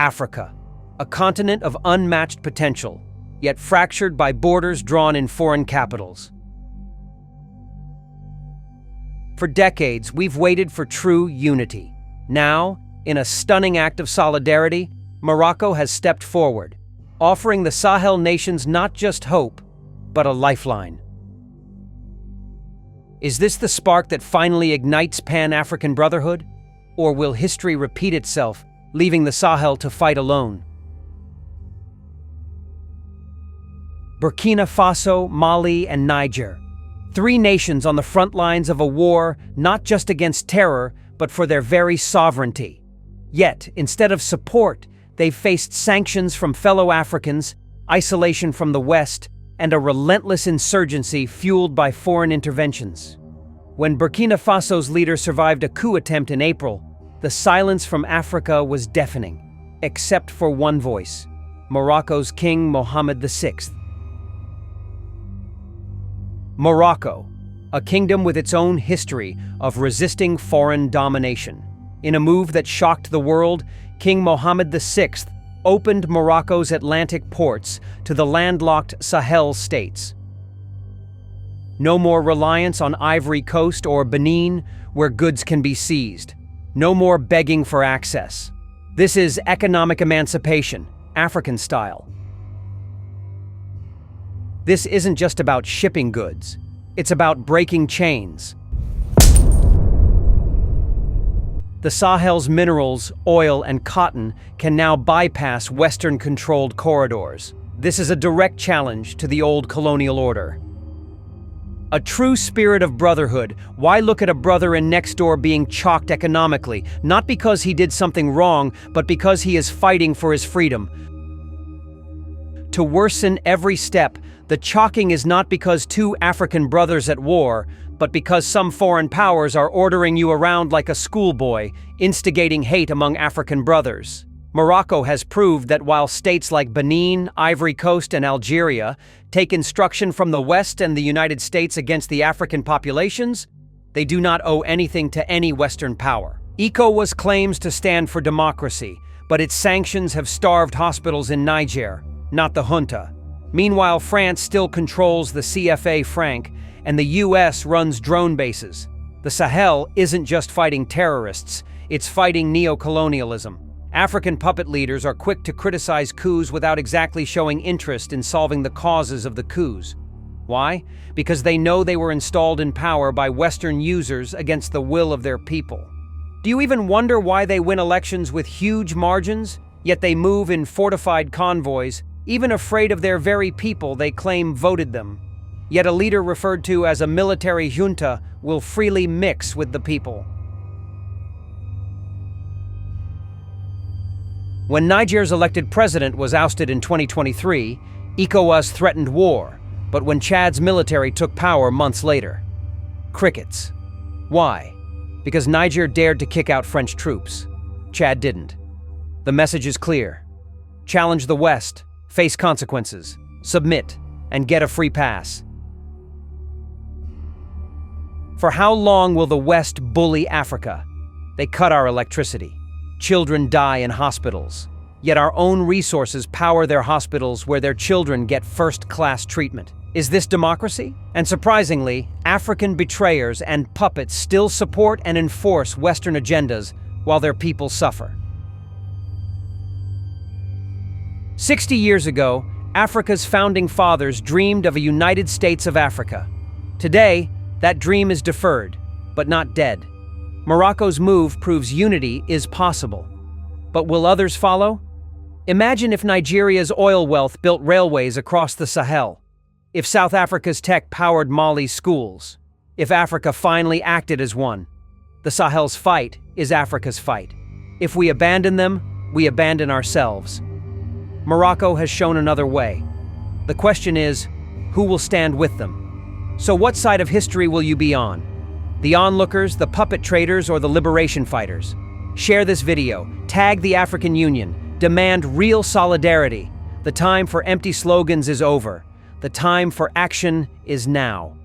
Africa, a continent of unmatched potential, yet fractured by borders drawn in foreign capitals. For decades, we've waited for true unity. Now, in a stunning act of solidarity, Morocco has stepped forward, offering the Sahel nations not just hope, but a lifeline. Is this the spark that finally ignites Pan-African brotherhood? Or will history repeat itself, leaving the Sahel to fight alone? Burkina Faso, Mali, and Niger. 3 nations on the front lines of a war not just against terror, but for their very sovereignty. Yet, instead of support, they've faced sanctions from fellow Africans, isolation from the West, and a relentless insurgency fueled by foreign interventions. When Burkina Faso's leader survived a coup attempt in April, the silence from Africa was deafening, except for one voice: Morocco's King Mohammed VI. Morocco, a kingdom with its own history of resisting foreign domination. In a move that shocked the world, King Mohammed VI opened Morocco's Atlantic ports to the landlocked Sahel states. No more reliance on Ivory Coast or Benin, where goods can be seized. No more begging for access. This is economic emancipation, African style. This isn't just about shipping goods. It's about breaking chains. The Sahel's minerals, oil, and cotton can now bypass Western-controlled corridors. This is a direct challenge to the old colonial order. A true spirit of brotherhood. Why look at a brother in next door being chalked economically, not because he did something wrong, but because he is fighting for his freedom? To worsen every step, the chalking is not because 2 African brothers at war, but because some foreign powers are ordering you around like a schoolboy, instigating hate among African brothers. Morocco has proved that while states like Benin, Ivory Coast, and Algeria take instruction from the West and the United States against the African populations, they do not owe anything to any Western power. ECOWAS claims to stand for democracy, but its sanctions have starved hospitals in Niger, not the junta. Meanwhile, France still controls the CFA franc, and the US runs drone bases. The Sahel isn't just fighting terrorists, it's fighting neocolonialism. African puppet leaders are quick to criticize coups without exactly showing interest in solving the causes of the coups. Why? Because they know they were installed in power by Western users against the will of their people. Do you even wonder why they win elections with huge margins, yet they move in fortified convoys, even afraid of their very people they claim voted them? Yet a leader referred to as a military junta will freely mix with the people. When Niger's elected president was ousted in 2023, ECOWAS threatened war, but when Chad's military took power months later, crickets. Why? Because Niger dared to kick out French troops. Chad didn't. The message is clear. Challenge the West, face consequences, submit, and get a free pass. For how long will the West bully Africa? They cut our electricity. Children die in hospitals. Yet our own resources power their hospitals where their children get first-class treatment. Is this democracy? And surprisingly, African betrayers and puppets still support and enforce Western agendas while their people suffer. 60 years ago, Africa's founding fathers dreamed of a United States of Africa. Today, that dream is deferred, but not dead. Morocco's move proves unity is possible. But will others follow? Imagine if Nigeria's oil wealth built railways across the Sahel. If South Africa's tech powered Mali's schools. If Africa finally acted as one. The Sahel's fight is Africa's fight. If we abandon them, we abandon ourselves. Morocco has shown another way. The question is, who will stand with them? So what side of history will you be on? The onlookers, the puppet traders, or the liberation fighters? Share this video, tag the African Union, demand real solidarity. The time for empty slogans is over. The time for action is now.